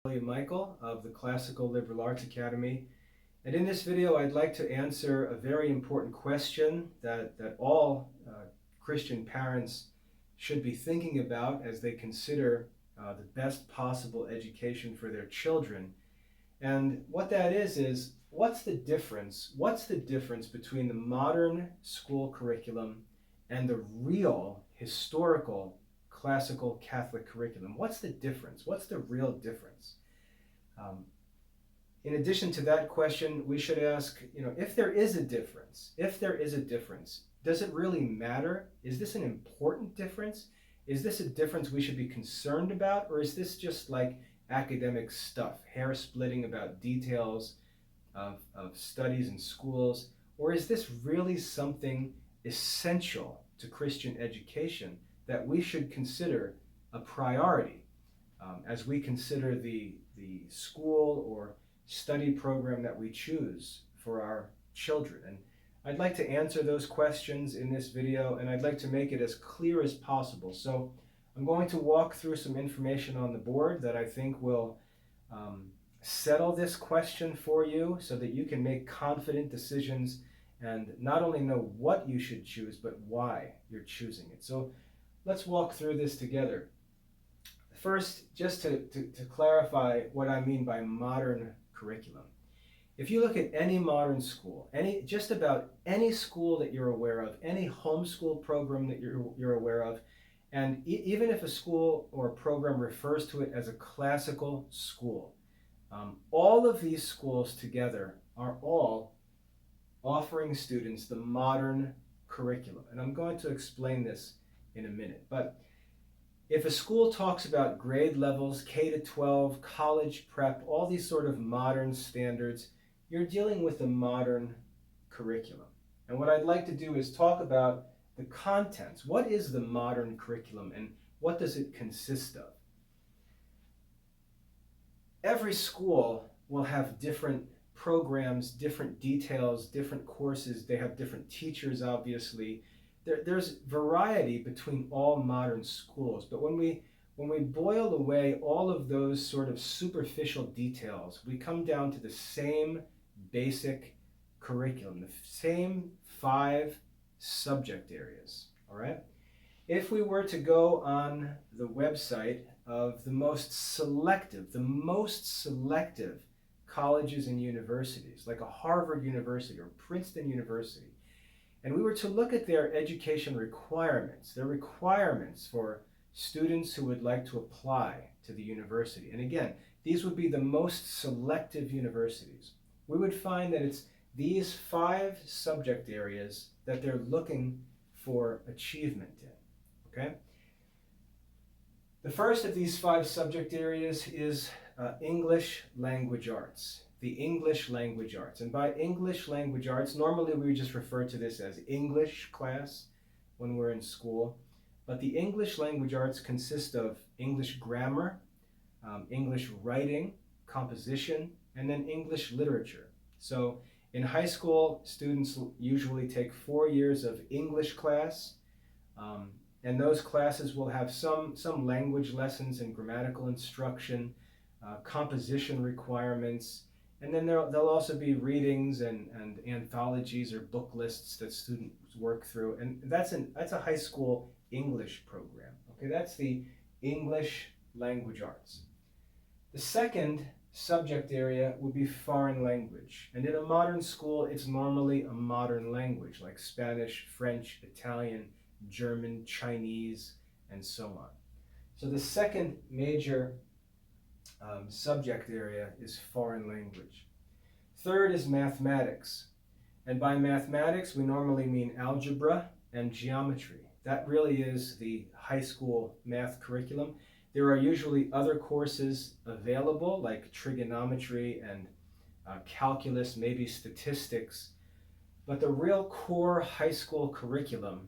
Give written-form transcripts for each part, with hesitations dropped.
William Michael of the Classical Liberal Arts Academy. And in this video, I'd like to answer a very important question that all Christian parents should be thinking about as they consider the best possible education for their children. And what that is what's the difference? What's the difference between the modern school curriculum and the real historical classical Catholic curriculum? What's the difference? What's the real difference? Um, in addition to that question, we should ask, if there is a difference, does it really matter? Is this an important difference? Is this a difference we should be concerned about? Or is this just like academic stuff, hair splitting about details of studies in schools? Or is this really something essential to Christian education that we should consider a priority as we consider the school or study program that we choose for our children? And I'd like to answer those questions in this video, and I'd like to make it as clear as possible. So I'm going to walk through some information on the board that I think will settle this question for you so that you can make confident decisions and not only know what you should choose, but why you're choosing it. So let's walk through this together. First, just to clarify what I mean by modern curriculum. If you look at any modern school, just about any school that you're aware of, any homeschool program that you're aware of, and even if a school or a program refers to it as a classical school, all of these schools together are all offering students the modern curriculum. And I'm going to explain this in a minute. But if a school talks about grade levels, K to 12, college prep, all these sort of modern standards, you're dealing with a modern curriculum. And what I'd like to do is talk about the contents. What is the modern curriculum and what does it consist of? Every school will have different programs, different details, different courses. They have different teachers, obviously. There's variety between all modern schools, but when we boil away all of those sort of superficial details, we come down to the same basic curriculum, the same 5 subject areas, all right? If we were to go on the website of the most selective colleges and universities, like a Harvard University or Princeton University, and we were to look at their education requirements, their requirements for students who would like to apply to the university, and again, these would be the most selective universities, we would find that it's these 5 subject areas that they're looking for achievement in, okay? The first of these 5 subject areas is English language arts. The English language arts. And by English language arts, normally we just refer to this as English class when we're in school. But the English language arts consist of English grammar, English writing, composition, and then English literature. So in high school, students usually take 4 years of English class, and those classes will have some language lessons and grammatical instruction, composition requirements, and then there'll also be readings and anthologies or book lists that students work through, and that's a high school English program. Okay, that's the English language arts. The second subject area would be foreign language, and in a modern school, it's normally a modern language like Spanish, French, Italian, German, Chinese, and so on. So the second major subject area is foreign language. Third is mathematics. And by mathematics, we normally mean algebra and geometry. That really is the high school math curriculum. There are usually other courses available like trigonometry and calculus, maybe statistics. But the real core high school curriculum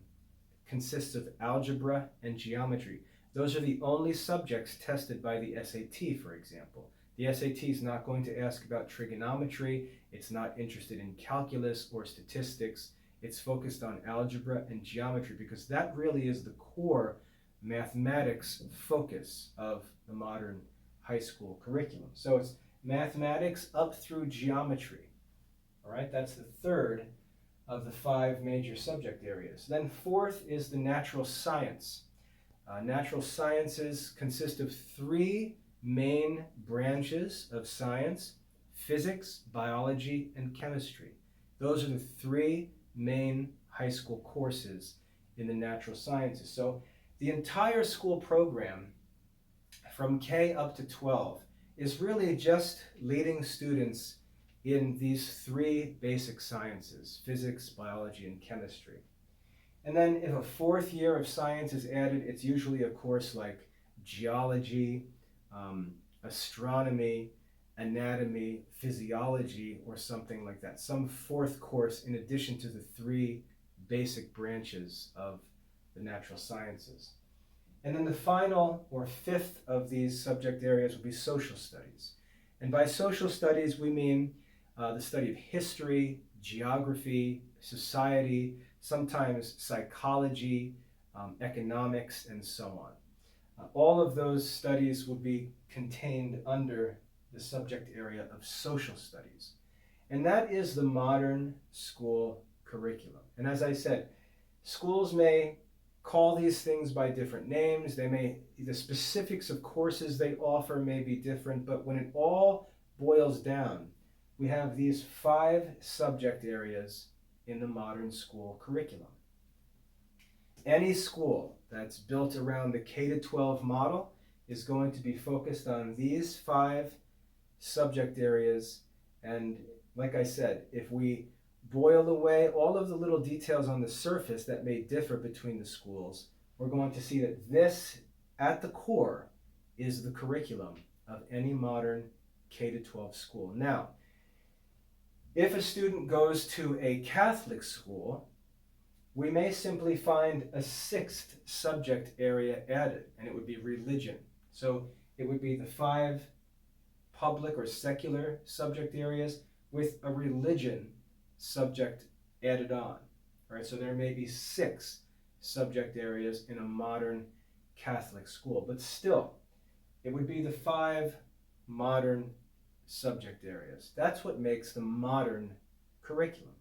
consists of algebra and geometry. Those are the only subjects tested by the SAT, for example. The SAT is not going to ask about trigonometry. It's not interested in calculus or statistics. It's focused on algebra and geometry because that really is the core mathematics focus of the modern high school curriculum. So it's mathematics up through geometry. All right, that's the third of the 5 major subject areas. Then fourth is the natural science. Natural sciences consist of 3 main branches of science: physics, biology, and chemistry. Those are the 3 main high school courses in the natural sciences. So the entire school program from K up to 12 is really just leading students in these 3 basic sciences: physics, biology, and chemistry. And then if a 4th year of science is added, it's usually a course like geology, astronomy, anatomy, physiology, or something like that. Some 4th course in addition to the 3 basic branches of the natural sciences. And then the final, or 5th, of these subject areas will be social studies. And by social studies, we mean the study of history, geography, society, sometimes psychology, economics, and so on. All of those studies will be contained under the subject area of social studies. And that is the modern school curriculum. And as I said, schools may call these things by different names. The specifics of courses they offer may be different, but when it all boils down, we have these 5 subject areas in the modern school curriculum. Any school that's built around the K-12 model is going to be focused on these 5 subject areas. And like I said, if we boil away all of the little details on the surface that may differ between the schools, we're going to see that this, at the core, is the curriculum of any modern K-12 school. Now, if a student goes to a Catholic school, we may simply find a 6th subject area added, and it would be religion. So it would be the 5 public or secular subject areas with a religion subject added on. All right, so there may be 6 subject areas in a modern Catholic school, but still, it would be the 5 modern subject areas. That's what makes the modern curriculum.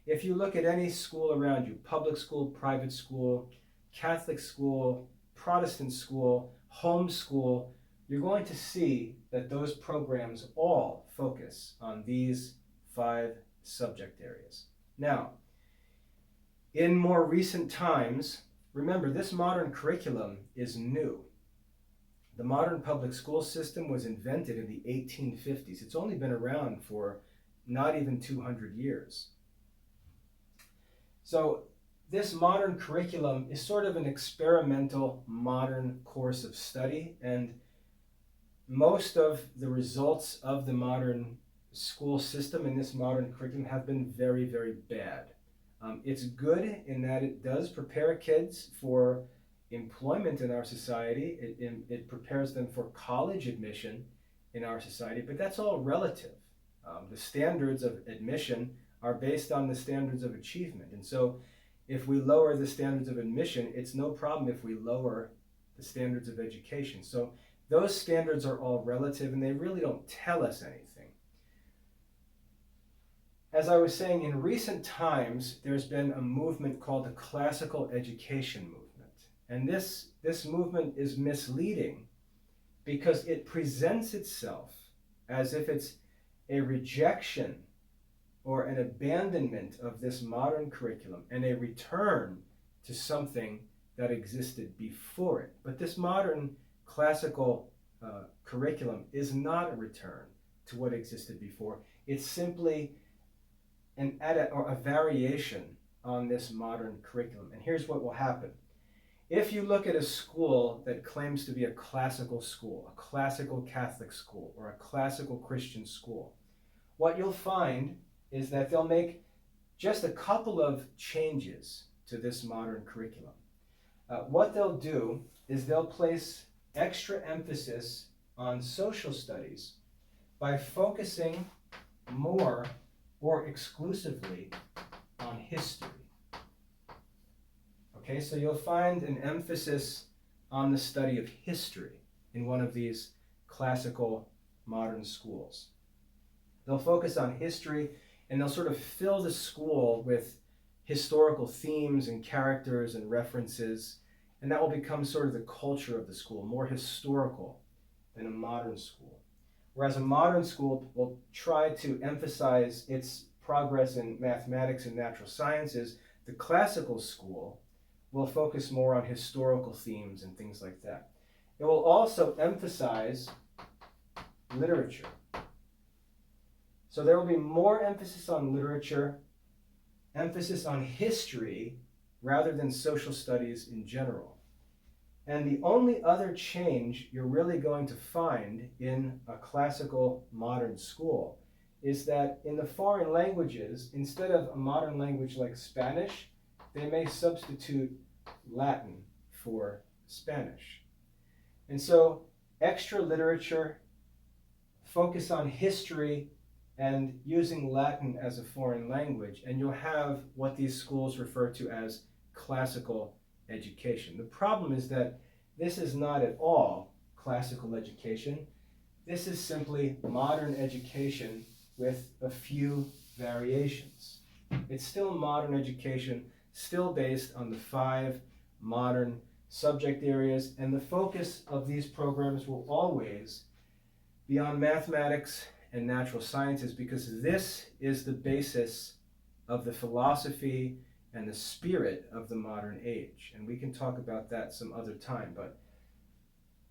If you look at any school around you, public school, private school, Catholic school, Protestant school, home school, you're going to see that those programs all focus on these 5 subject areas. Now, in more recent times, remember, this modern curriculum is new. The modern public school system was invented in the 1850s. It's only been around for not even 200 years. So this modern curriculum is sort of an experimental modern course of study, and most of the results of the modern school system in this modern curriculum have been very, very bad. It's good in that it does prepare kids for employment in our society. It prepares them for college admission in our society, but that's all relative. The standards of admission are based on the standards of achievement. And so if we lower the standards of admission, it's no problem if we lower the standards of education. So those standards are all relative, and they really don't tell us anything. As I was saying, in recent times, there's been a movement called the classical education movement. And this movement is misleading because it presents itself as if it's a rejection or an abandonment of this modern curriculum and a return to something that existed before it. But this modern classical curriculum is not a return to what existed before. It's simply a variation on this modern curriculum. And here's what will happen. If you look at a school that claims to be a classical school, a classical Catholic school, or a classical Christian school, what you'll find is that they'll make just a couple of changes to this modern curriculum. What they'll do is they'll place extra emphasis on social studies by focusing more or exclusively on history. Okay, so you'll find an emphasis on the study of history in one of these classical modern schools. They'll focus on history, and they'll sort of fill the school with historical themes and characters and references, and that will become sort of the culture of the school, more historical than a modern school. Whereas a modern school will try to emphasize its progress in mathematics and natural sciences, the classical school will focus more on historical themes and things like that. It will also emphasize literature. So there will be more emphasis on literature, emphasis on history, rather than social studies in general. And the only other change you're really going to find in a classical modern school is that in the foreign languages, instead of a modern language like Spanish, they may substitute Latin for Spanish. And so extra literature, focus on history, and using Latin as a foreign language, and you'll have what these schools refer to as classical education. The problem is that this is not at all classical education. This is simply modern education with a few variations. It's still modern education, still based on the 5 modern subject areas, and the focus of these programs will always be on mathematics and natural sciences, because this is the basis of the philosophy and the spirit of the modern age. And we can talk about that some other time, but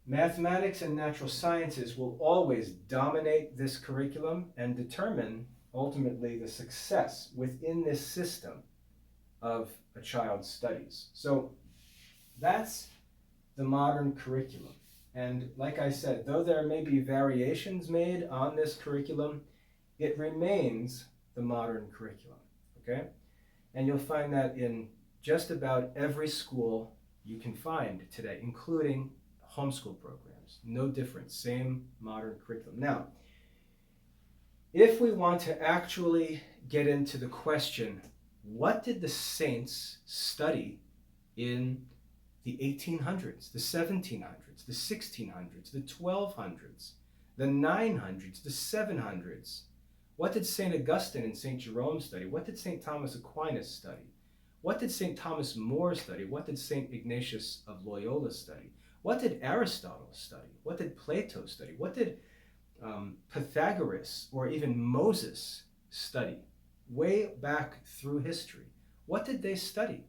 mathematics and natural sciences will always dominate this curriculum and determine ultimately the success within this system of a child's studies. So that's the modern curriculum. And like I said, though there may be variations made on this curriculum, it remains the modern curriculum, okay? And you'll find that in just about every school you can find today, including homeschool programs. No difference, same modern curriculum. Now, if we want to actually get into the question, what did the saints study in the 1800s, the 1700s, the 1600s, the 1200s, the 900s, the 700s? What did St. Augustine and St. Jerome study? What did St. Thomas Aquinas study? What did St. Thomas More study? What did St. Ignatius of Loyola study? What did Aristotle study? What did Plato study? What did Pythagoras or even Moses study way back through history? What did they study?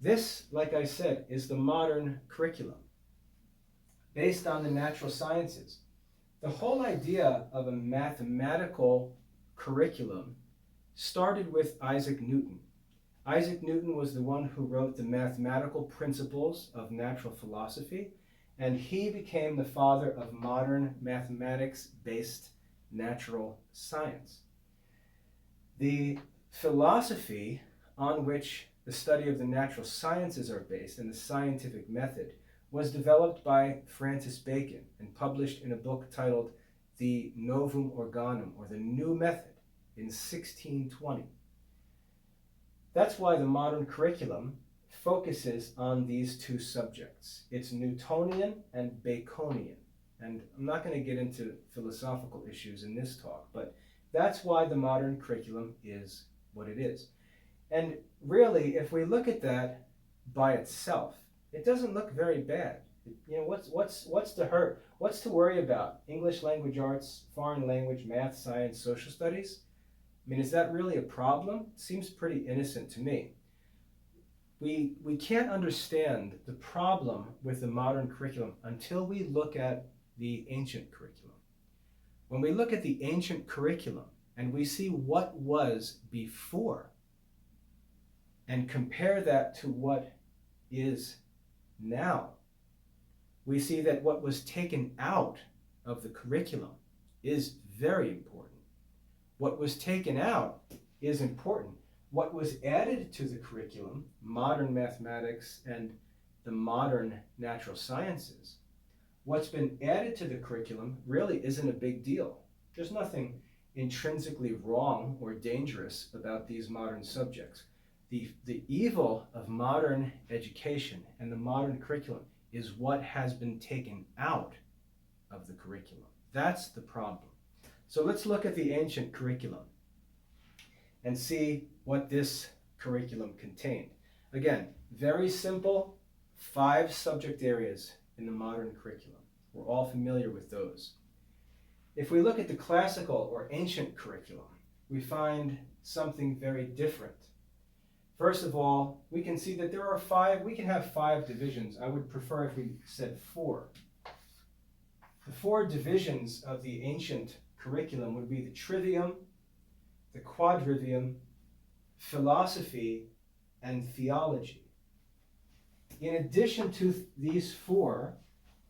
This, like I said, is the modern curriculum based on the natural sciences. The whole idea of a mathematical curriculum started with Isaac Newton. Isaac Newton was the one who wrote the mathematical principles of natural philosophy, and he became the father of modern mathematics-based natural science. The philosophy on which the study of the natural sciences are based and the scientific method was developed by Francis Bacon and published in a book titled The Novum Organum, or The New Method, in 1620. That's why the modern curriculum focuses on these 2 subjects. It's Newtonian and Baconian. And I'm not going to get into philosophical issues in this talk, but that's why the modern curriculum is what it is. And really, if we look at that by itself, it doesn't look very bad. You know, what's to hurt? What's to worry about? English language arts, foreign language, math, science, social studies? I mean, is that really a problem? It seems pretty innocent to me. We can't understand the problem with the modern curriculum until we look at the ancient curriculum. When we look at the ancient curriculum and we see what was before and compare that to what is now, we see that what was taken out of the curriculum is very important. What was taken out is important. What was added to the curriculum, modern mathematics and the modern natural sciences, what's been added to the curriculum really isn't a big deal. There's nothing intrinsically wrong or dangerous about these modern subjects. The evil of modern education and the modern curriculum is what has been taken out of the curriculum. That's the problem. So let's look at the ancient curriculum and see what this curriculum contained. Again, very simple, 5 subject areas in the modern curriculum. We're all familiar with those. If we look at the classical or ancient curriculum, we find something very different. First of all, we can see that we can have 5 divisions. I would prefer if we said 4. The 4 divisions of the ancient curriculum would be the trivium, the quadrivium, philosophy, and theology. In addition to these 4,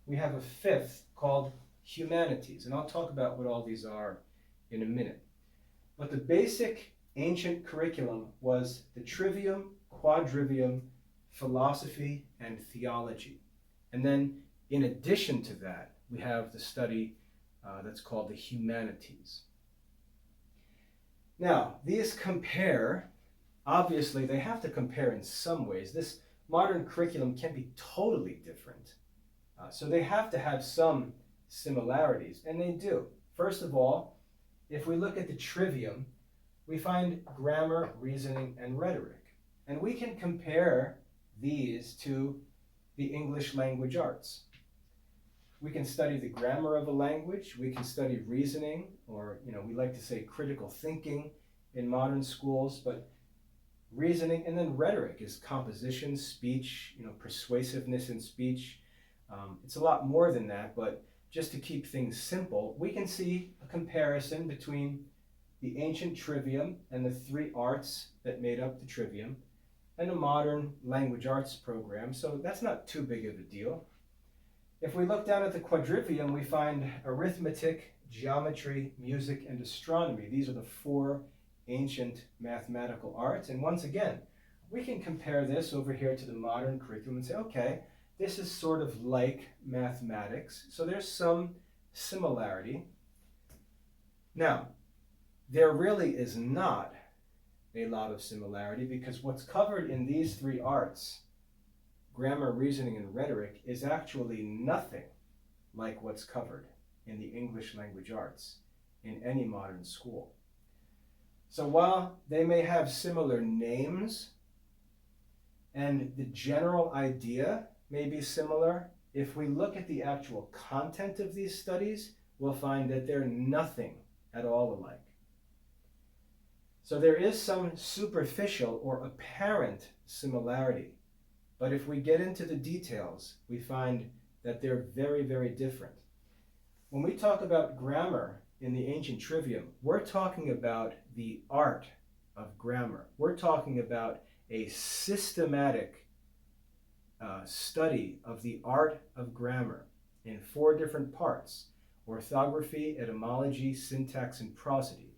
we have a 5th called humanities, and I'll talk about what all these are in a minute. But the basic ancient curriculum was the trivium, quadrivium, philosophy, and theology. And then in addition to that, we have the study that's called the humanities. Now, these compare, obviously they have to compare in some ways. This modern curriculum can be totally different. So they have to have some similarities, and they do. First of all, if we look at the trivium, we find grammar, reasoning, and rhetoric. And we can compare these to the English language arts. We can study the grammar of a language, we can study reasoning, or we like to say critical thinking in modern schools, but reasoning, and then rhetoric is composition, speech, persuasiveness in speech. It's a lot more than that, but just to keep things simple, we can see a comparison between the ancient trivium and the 3 arts that made up the trivium, and a modern language arts program, so that's not too big of a deal. If we look down at the quadrivium, we find arithmetic, geometry, music, and astronomy. These are the 4 ancient mathematical arts, and once again, we can compare this over here to the modern curriculum and say, okay, this is sort of like mathematics, so there's some similarity. Now, there really is not a lot of similarity, because what's covered in these 3 arts, grammar, reasoning, and rhetoric, is actually nothing like what's covered in the English language arts in any modern school. So while they may have similar names and the general idea may be similar, if we look at the actual content of these studies, we'll find that they're nothing at all alike. So there is some superficial or apparent similarity, but if we get into the details, we find that they're very, very different. When we talk about grammar in the ancient trivium, we're talking about the art of grammar. We're talking about a systematic study of the art of grammar in 4 different parts: orthography, etymology, syntax, and prosody.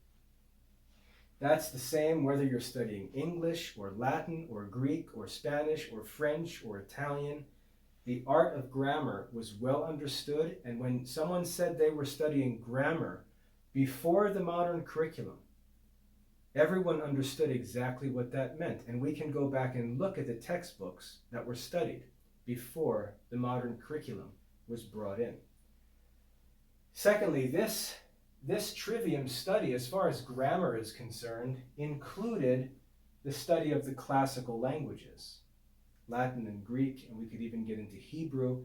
That's the same whether you're studying English or Latin or Greek or Spanish or French or Italian. The art of grammar was well understood, and when someone said they were studying grammar before the modern curriculum, everyone understood exactly what that meant. And we can go back and look at the textbooks that were studied before the modern curriculum was brought in. Secondly, this trivium study, as far as grammar is concerned, included the study of the classical languages, Latin and Greek, and we could even get into Hebrew.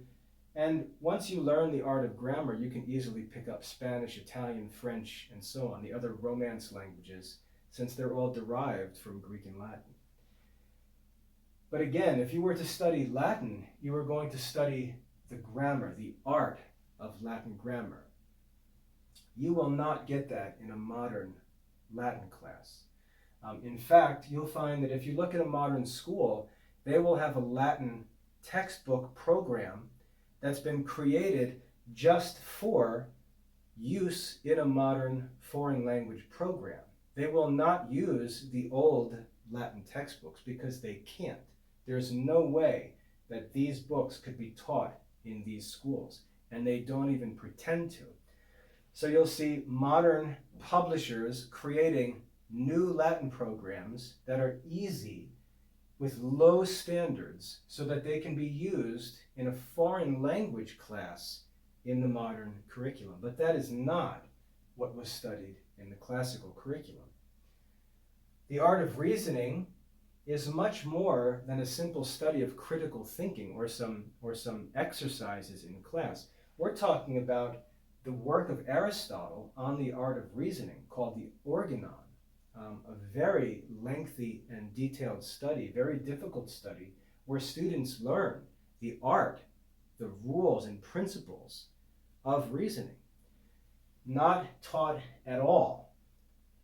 And once you learn the art of grammar, you can easily pick up Spanish, Italian, French, and so on, the other Romance languages, since they're all derived from Greek and Latin. But again, if you were to study Latin, you were going to study the grammar, the art of Latin grammar. You will not get that in a modern Latin class. In fact, you'll find that if you look at a modern school, they will have a Latin textbook program that's been created just for use in a modern foreign language program. They will not use the old Latin textbooks because they can't. There's no way that these books could be taught in these schools, and they don't even pretend to. So you'll see modern publishers creating new Latin programs that are easy with low standards so that they can be used in a foreign language class in the modern curriculum. But that is not what was studied in the classical curriculum. The art of reasoning is much more than a simple study of critical thinking or some exercises in class. We're talking about the work of Aristotle on the art of reasoning called the Organon, a very lengthy and detailed study, very difficult study, where students learn the art, the rules and principles of reasoning, not taught at all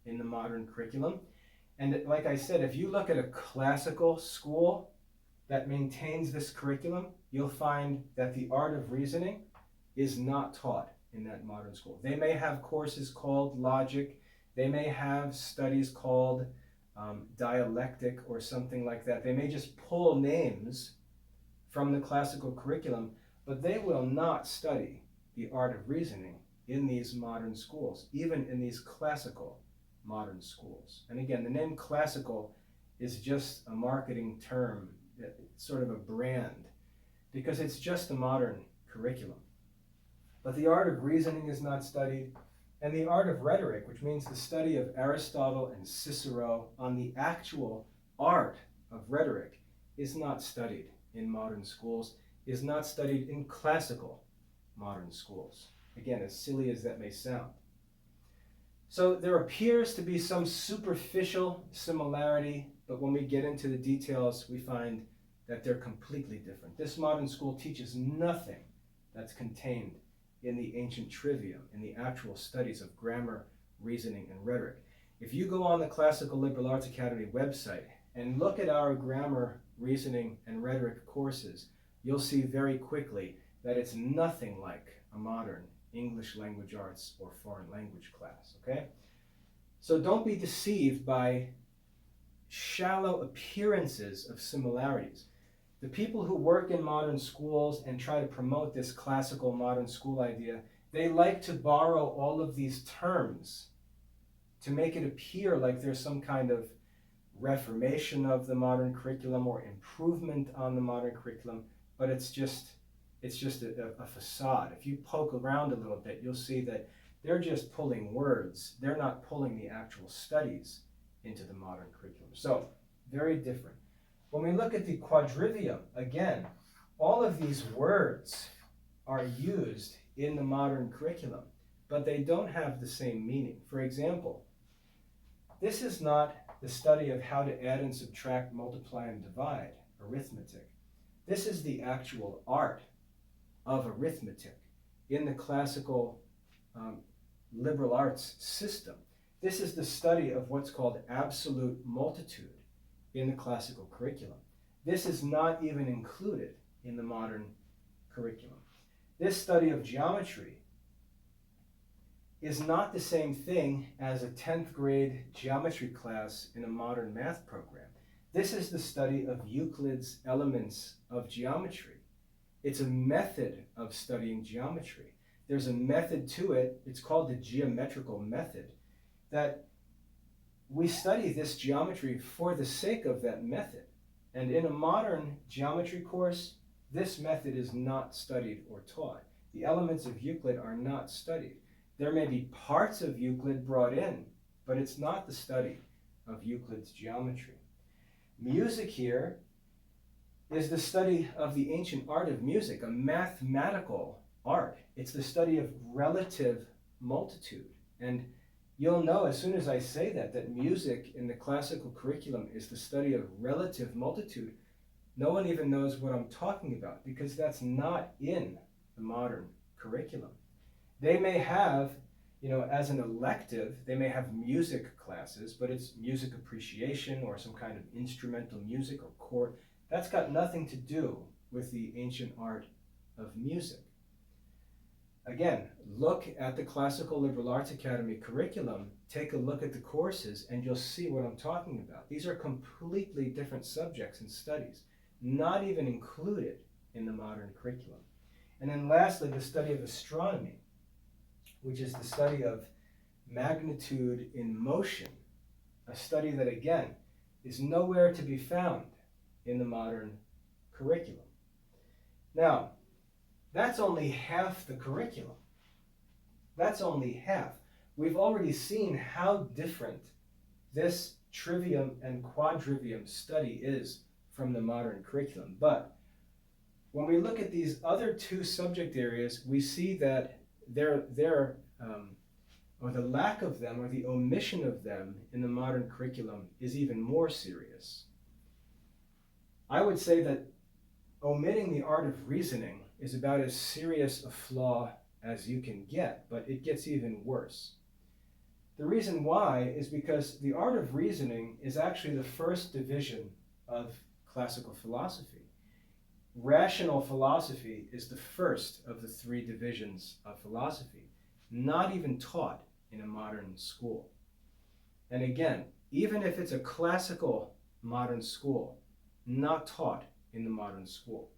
in the modern curriculum. And like I said, if you look at a classical school that maintains this curriculum, you'll find that the art of reasoning is not taught in that modern school. They may have courses called logic, they may have studies called dialectic or something like that. They may just pull names from the classical curriculum, but they will not study the art of reasoning in these modern schools, even in these classical modern schools. And again, the name classical is just a marketing term, sort of a brand, because it's just a modern curriculum. But the art of reasoning is not studied, and the art of rhetoric, which means the study of Aristotle and Cicero on the actual art of rhetoric, is not studied in modern schools, is not studied in classical modern schools. Again, as silly as that may sound. So there appears to be some superficial similarity, but when we get into the details, we find that they're completely different. This modern school teaches nothing that's contained in the ancient trivium, in the actual studies of grammar, reasoning, and rhetoric. If you go on the Classical Liberal Arts Academy website and look at our grammar, reasoning, and rhetoric courses, you'll see very quickly that it's nothing like a modern English language arts or foreign language class, okay? So don't be deceived by shallow appearances of similarities. The people who work in modern schools and try to promote this classical modern school idea, they like to borrow all of these terms to make it appear like there's some kind of reformation of the modern curriculum or improvement on the modern curriculum, but it's just a facade. If you poke around a little bit, you'll see that they're just pulling words. They're not pulling the actual studies into the modern curriculum. So, very different. When we look at the quadrivium, again, all of these words are used in the modern curriculum, but they don't have the same meaning. For example, this is not the study of how to add and subtract, multiply and divide, arithmetic. This is the actual art of arithmetic in the classical liberal arts system. This is the study of what's called absolute multitude in the classical curriculum. This is not even included in the modern curriculum. This study of geometry is not the same thing as a 10th grade geometry class in a modern math program. This is the study of Euclid's Elements of Geometry. It's a method of studying geometry. There's a method to it. It's called the geometrical method, that we study this geometry for the sake of that method. And in a modern geometry course, this method is not studied or taught. The elements of Euclid are not studied. There may be parts of Euclid brought in, but it's not the study of Euclid's geometry. Music here is the study of the ancient art of music, a mathematical art. It's the study of relative multitude. And you'll know as soon as I say that music in the classical curriculum is the study of relative multitude. No one even knows what I'm talking about, because that's not in the modern curriculum. They may have, as an elective, they may have music classes, but it's music appreciation or some kind of instrumental music or chord. That's got nothing to do with the ancient art of music. Again, look at the Classical Liberal Arts Academy curriculum, take a look at the courses, and you'll see what I'm talking about. These are completely different subjects and studies, not even included in the modern curriculum. And then lastly, the study of astronomy, which is the study of magnitude in motion, a study that, again, is nowhere to be found in the modern curriculum. Now, That's only half the curriculum. That's only half. We've already seen how different this trivium and quadrivium study is from the modern curriculum. But when we look at these other two subject areas, we see that or the lack of them, or the omission of them in the modern curriculum is even more serious. I would say that omitting the art of reasoning is about as serious a flaw as you can get, but it gets even worse. The reason why is because the art of reasoning is actually the first division of classical philosophy. Rational philosophy is the first of the three divisions of philosophy, not even taught in a modern school. And again, even if it's a classical modern school, not taught in the modern school.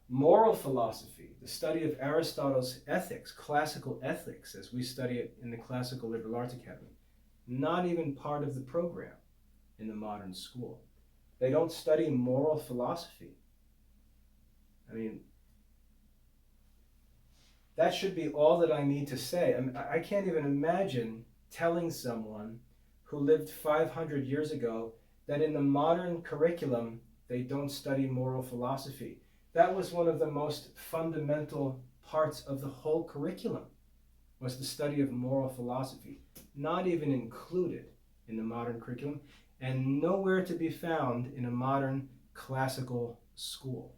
Moral philosophy, the study of Aristotle's ethics, classical ethics, as we study it in the Classical Liberal Arts Academy, not even part of the program in the modern school. They don't study moral philosophy. I mean, that should be all that I need to say. I can't even imagine telling someone who lived 500 years ago that in the modern curriculum they don't study moral philosophy. That was one of the most fundamental parts of the whole curriculum, was the study of moral philosophy, not even included in the modern curriculum, and nowhere to be found in a modern classical school.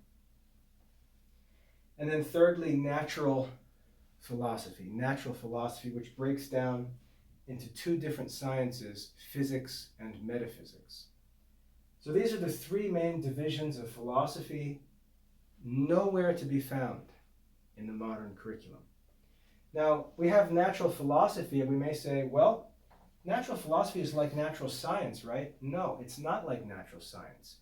And then thirdly, natural philosophy, which breaks down into two different sciences, physics and metaphysics. So these are the three main divisions of philosophy, nowhere to be found in the modern curriculum. Now, we have natural philosophy, and we may say, well, natural philosophy is like natural science, right? No, it's not like natural science.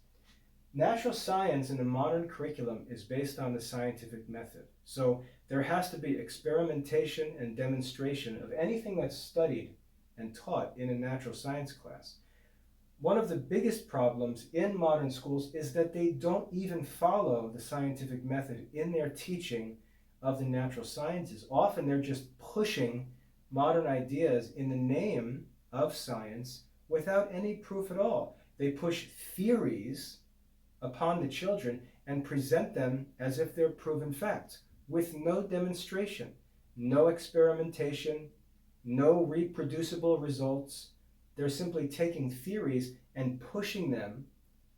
Natural science in the modern curriculum is based on the scientific method. So there has to be experimentation and demonstration of anything that's studied and taught in a natural science class. One of the biggest problems in modern schools is that they don't even follow the scientific method in their teaching of the natural sciences. Often they're just pushing modern ideas in the name of science without any proof at all. They push theories upon the children and present them as if they're proven facts, with no demonstration, no experimentation, no reproducible results. They're simply taking theories and pushing them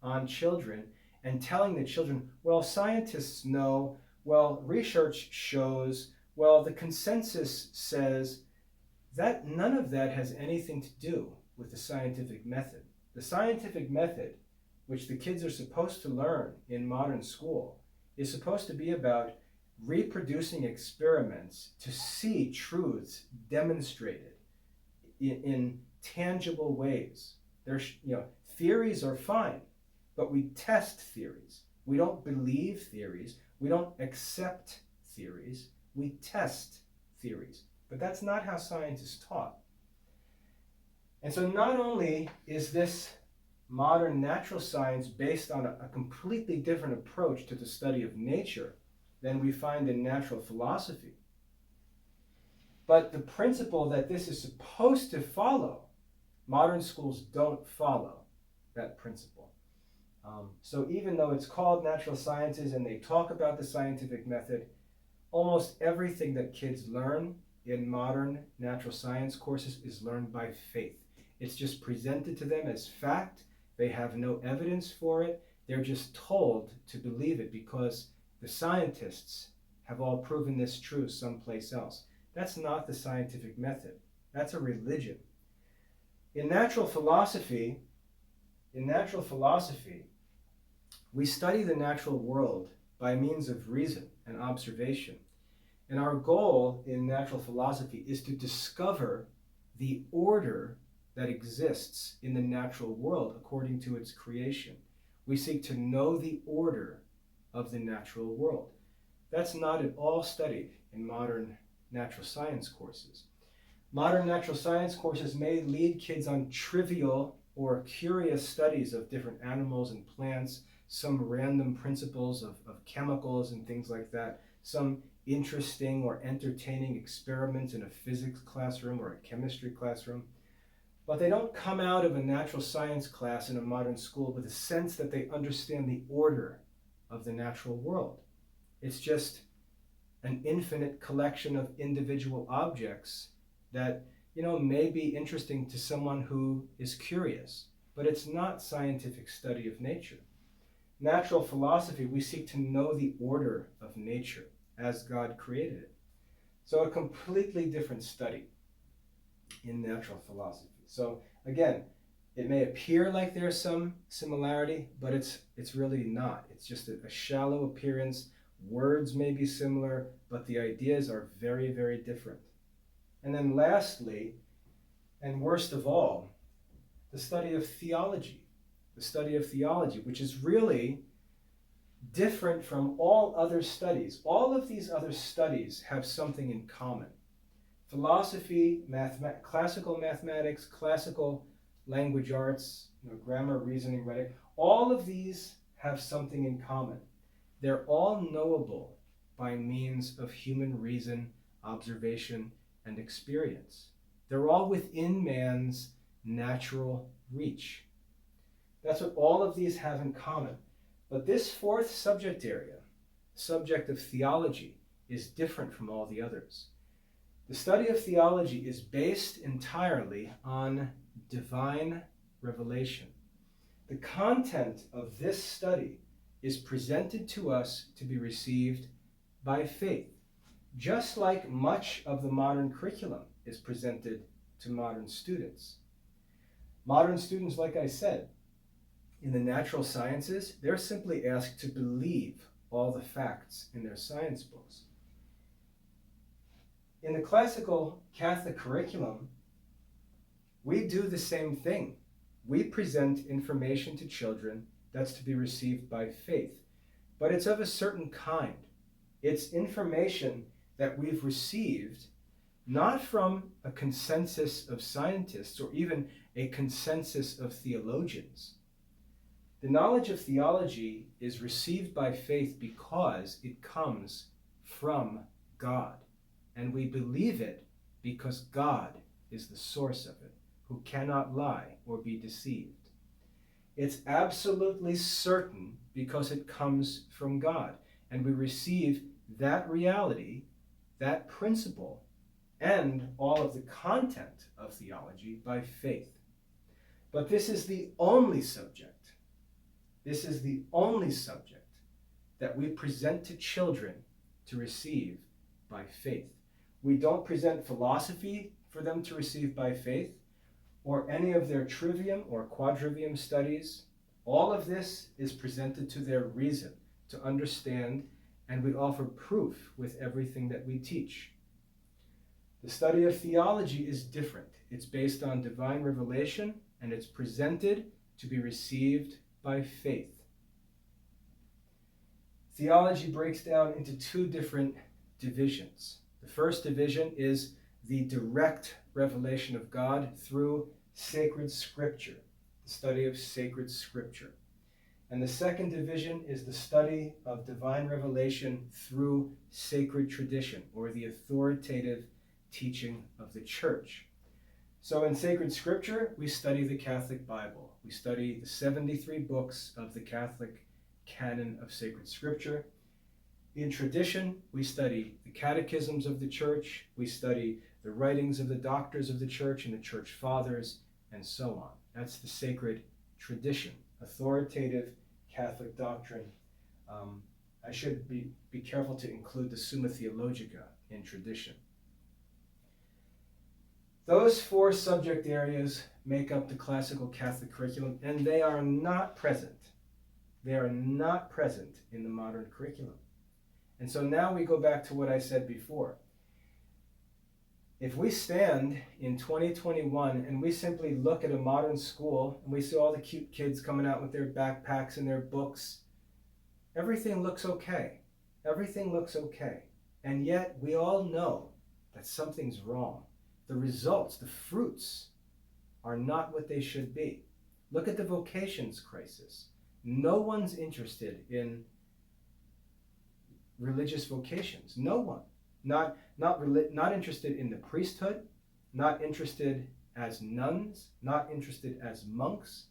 on children and telling the children, well, scientists know, well, research shows, well, the consensus says. That none of that has anything to do with the scientific method. The scientific method, which the kids are supposed to learn in modern school, is supposed to be about reproducing experiments to see truths demonstrated in tangible ways. Theories are fine, but we test theories. We don't believe theories. We don't accept theories. We test theories. But that's not how science is taught. And so not only is this modern natural science based on a completely different approach to the study of nature than we find in natural philosophy, but the principle that this is supposed to follow, modern schools don't follow that principle. So even though it's called natural sciences and they talk about the scientific method, almost everything that kids learn in modern natural science courses is learned by faith. It's just presented to them as fact. They have no evidence for it. They're just told to believe it because the scientists have all proven this true someplace else. That's not the scientific method. That's a religion. In natural philosophy, we study the natural world by means of reason and observation. And our goal in natural philosophy is to discover the order that exists in the natural world according to its creation. We seek to know the order of the natural world. That's not at all studied in modern natural science courses. Modern natural science courses may lead kids on trivial or curious studies of different animals and plants, some random principles of chemicals and things like that, some interesting or entertaining experiment in a physics classroom or a chemistry classroom. But they don't come out of a natural science class in a modern school with a sense that they understand the order of the natural world. It's just an infinite collection of individual objects that, may be interesting to someone who is curious, but it's not scientific study of nature. Natural philosophy, we seek to know the order of nature as God created it. So a completely different study in natural philosophy. So again, it may appear like there's some similarity, but it's really not. It's just a shallow appearance. Words may be similar, but the ideas are very, very different. And then lastly, and worst of all, the study of theology. The study of theology, which is really different from all other studies. All of these other studies have something in common. Philosophy, classical mathematics, classical language arts, grammar, reasoning, rhetoric, all of these have something in common. They're all knowable by means of human reason, observation, and experience. They're all within man's natural reach. That's what all of these have in common. But this fourth subject area, subject of theology, is different from all the others. The study of theology is based entirely on divine revelation. The content of this study is presented to us to be received by faith, just like much of the modern curriculum is presented to modern students. Modern students, like I said, in the natural sciences, they're simply asked to believe all the facts in their science books. In the classical Catholic curriculum, we do the same thing. We present information to children that's to be received by faith, but it's of a certain kind. It's information that we've received not from a consensus of scientists or even a consensus of theologians. The knowledge of theology is received by faith because it comes from God. And we believe it because God is the source of it, who cannot lie or be deceived. It's absolutely certain because it comes from God. And we receive that reality, that principle, and all of the content of theology by faith. But this is the only subject. This is the only subject that we present to children to receive by faith. We don't present philosophy for them to receive by faith, or any of their trivium or quadrivium studies. All of this is presented to their reason, to understand, and we offer proof with everything that we teach. The study of theology is different. It's based on divine revelation, and it's presented to be received by faith. Theology breaks down into two different divisions. The first division is the direct revelation of God through sacred scripture, the study of sacred scripture. And the second division is the study of divine revelation through sacred tradition, or the authoritative teaching of the church. So in sacred scripture, we study the Catholic Bible. We study the 73 books of the Catholic canon of sacred scripture. In tradition, we study the catechisms of the church. We study the writings of the doctors of the church and the church fathers, and so on. That's the sacred tradition, authoritative Catholic doctrine. I should be careful to include the Summa Theologica in tradition. Those four subject areas make up the classical Catholic curriculum, and they are not present. They are not present in the modern curriculum. And so now we go back to what I said before. If we stand in 2021 and we simply look at a modern school and we see all the cute kids coming out with their backpacks and their books, everything looks okay. Everything looks okay. And yet we all know that something's wrong. The results, the fruits, are not what they should be. Look at the vocations crisis. No one's interested in religious vocations. No one. Not interested in the priesthood, not interested as nuns, not interested as monks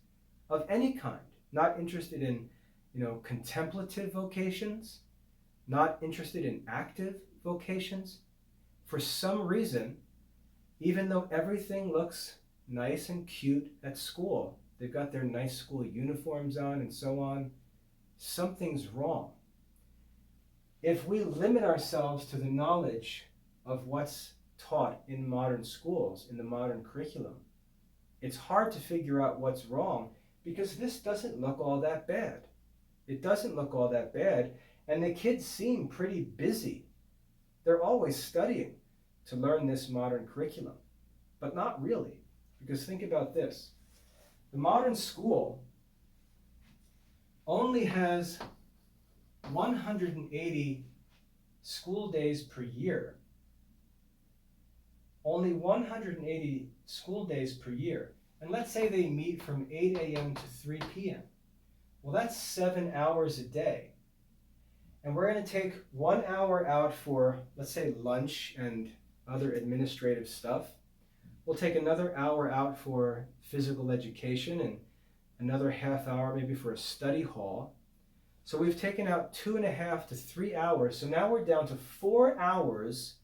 of any kind, not interested in, contemplative vocations, not interested in active vocations. For some reason, even though everything looks nice and cute at school, they've got their nice school uniforms on and so on, something's wrong. If we limit ourselves to the knowledge of what's taught in modern schools, in the modern curriculum, it's hard to figure out what's wrong, because this doesn't look all that bad. It doesn't look all that bad, and the kids seem pretty busy. They're always studying to learn this modern curriculum, but not really, because think about this. The modern school only has 180 school days per year. Only 180 school days per year. And let's say they meet from 8 a.m. to 3 p.m. Well, that's 7 hours a day. And we're going to take 1 hour out for, let's say, lunch and other administrative stuff. We'll take another hour out for physical education and another half hour maybe for a study hall. So we've taken out 2.5 to 3 hours. So now we're down to 4 hours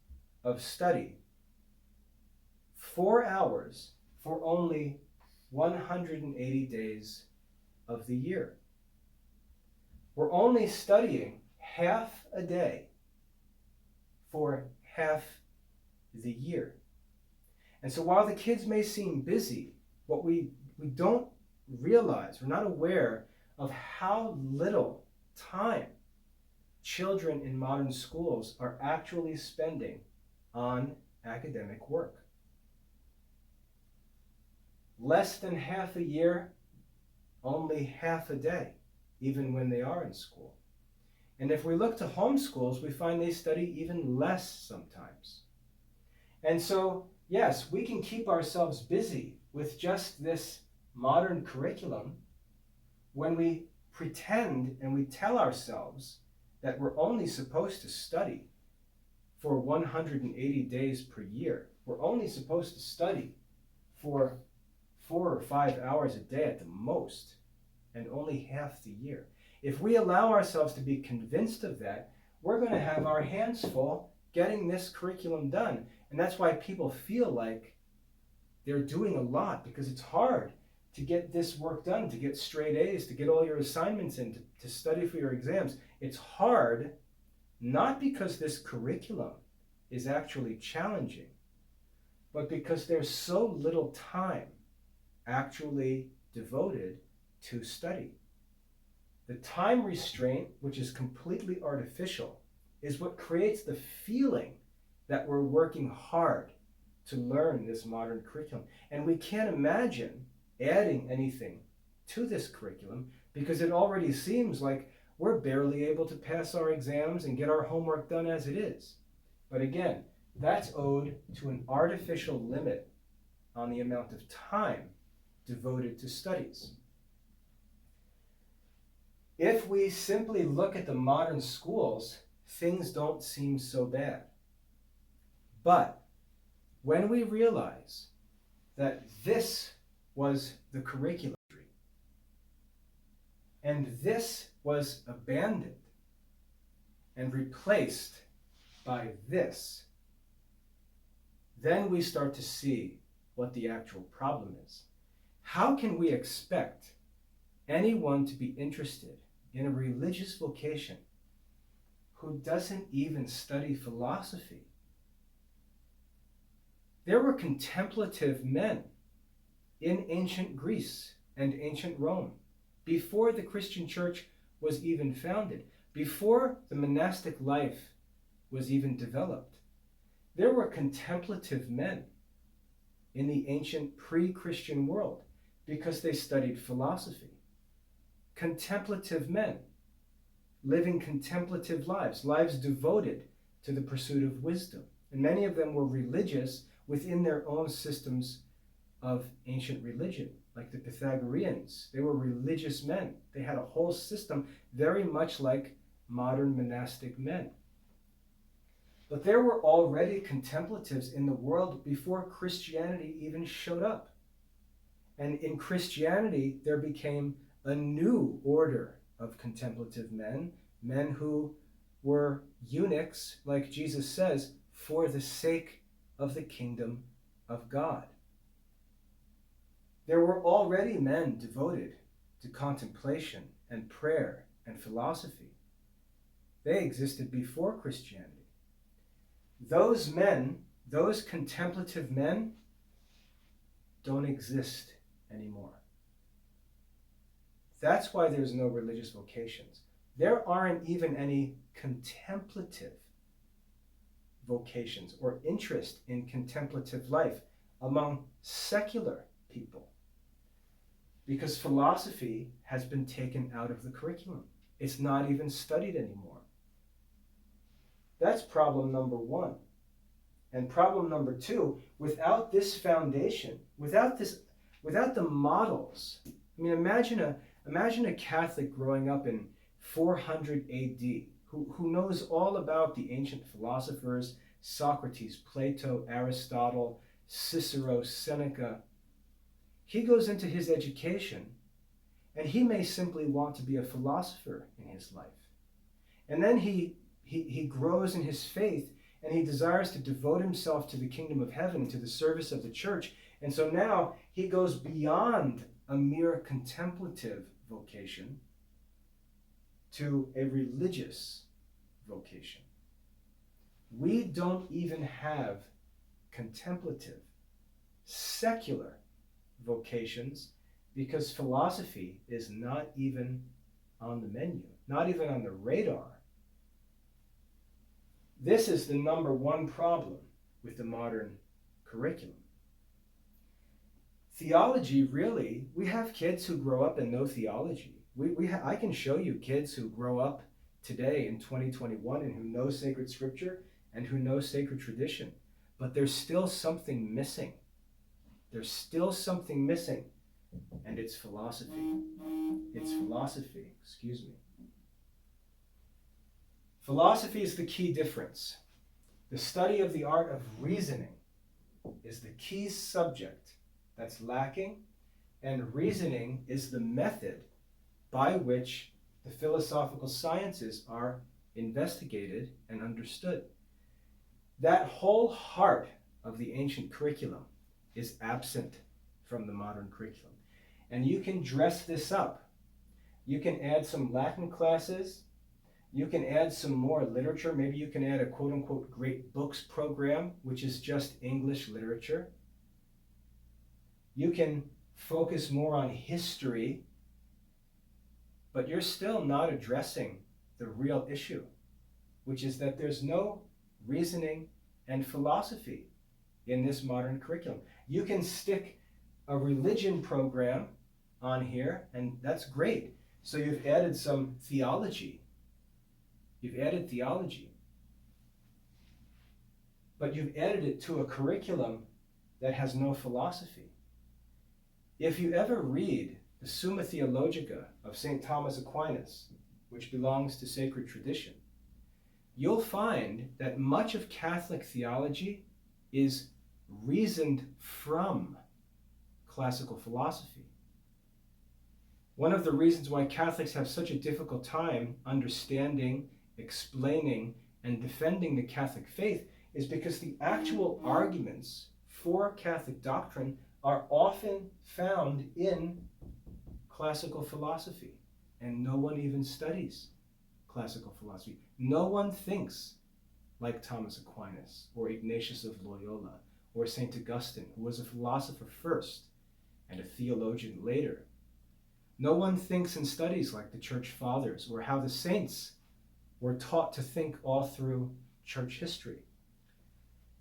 of study. 4 hours for only 180 days of the year. We're only studying half a day for half the year. And so while the kids may seem busy, what we don't realize, we're not aware of how little time children in modern schools are actually spending on academic work. Less than half a year, only half a day, even when they are in school. And if we look to homeschools, we find they study even less sometimes. And so, yes, we can keep ourselves busy with just this modern curriculum when we pretend and we tell ourselves that we're only supposed to study for 180 days per year. We're only supposed to study for 4 or 5 hours a day at the most, and only half the year. If we allow ourselves to be convinced of that, we're going to have our hands full getting this curriculum done. And that's why people feel like they're doing a lot, because it's hard to get this work done, to get straight A's, to get all your assignments in, to study for your exams. It's hard, not because this curriculum is actually challenging, but because there's so little time actually devoted to study. The time restraint, which is completely artificial, is what creates the feeling that we're working hard to learn this modern curriculum. And we can't imagine adding anything to this curriculum, because it already seems like we're barely able to pass our exams and get our homework done as it is. But again, that's owed to an artificial limit on the amount of time devoted to studies. If we simply look at the modern schools, things don't seem so bad. But when we realize that this was the curriculum and this was abandoned and replaced by this, then we start to see what the actual problem is. How can we expect anyone to be interested in a religious vocation who doesn't even study philosophy? There were contemplative men in ancient Greece and ancient Rome before the Christian church was even founded, before the monastic life was even developed. There were contemplative men in the ancient pre-Christian world because they studied philosophy. Contemplative men living contemplative lives, lives devoted to the pursuit of wisdom. And many of them were religious within their own systems of ancient religion, like the Pythagoreans. They were religious men. They had a whole system very much like modern monastic men. But there were already contemplatives in the world before Christianity even showed up. And in Christianity, there became a new order of contemplative men, men who were eunuchs, like Jesus says, for the sake of the kingdom of God. There were already men devoted to contemplation and prayer and philosophy. They existed before Christianity. Those men, those contemplative men, don't exist anymore. That's why there's no religious vocations. There aren't even any contemplative vocations or interest in contemplative life among secular people, because philosophy has been taken out of the curriculum. It's not even studied anymore. That's problem number one. And problem number two, without this foundation, without the models, I mean, imagine a Catholic growing up in 400 AD who knows all about the ancient philosophers, Socrates, Plato, Aristotle, Cicero, Seneca. He goes into his education and he may simply want to be a philosopher in his life. And then he grows in his faith and he desires to devote himself to the kingdom of heaven and to the service of the church. And so now he goes beyond a mere contemplative vocation to a religious vocation. We don't even have contemplative, secular vocations because philosophy is not even on the menu, not even on the radar. This is the number one problem with the modern curriculum. Theology, really, we have kids who grow up and know theology. I can show you kids who grow up today in 2021 and who know sacred scripture and who know sacred tradition, but there's still something missing. There's still something missing, and it's philosophy. It's philosophy, excuse me. Philosophy is the key difference. The study of the art of reasoning is the key subject that's lacking, and reasoning is the method by which the philosophical sciences are investigated and understood. That whole heart of the ancient curriculum is absent from the modern curriculum. And you can dress this up. You can add some Latin classes. You can add some more literature. Maybe you can add a quote-unquote great books program, which is just English literature. You can focus more on history, but you're still not addressing the real issue, which is that there's no reasoning and philosophy in this modern curriculum. You can stick a religion program on here, and that's great. So you've added some theology. You've added theology. But you've added it to a curriculum that has no philosophy. If you ever read the Summa Theologica of St. Thomas Aquinas, which belongs to sacred tradition, you'll find that much of Catholic theology is reasoned from classical philosophy. One of the reasons why Catholics have such a difficult time understanding, explaining, and defending the Catholic faith is because the actual arguments for Catholic doctrine are often found in classical philosophy, and no one even studies classical philosophy. No one thinks like Thomas Aquinas or Ignatius of Loyola or St. Augustine, who was a philosopher first and a theologian later. No one thinks and studies like the Church Fathers or how the saints were taught to think all through church history.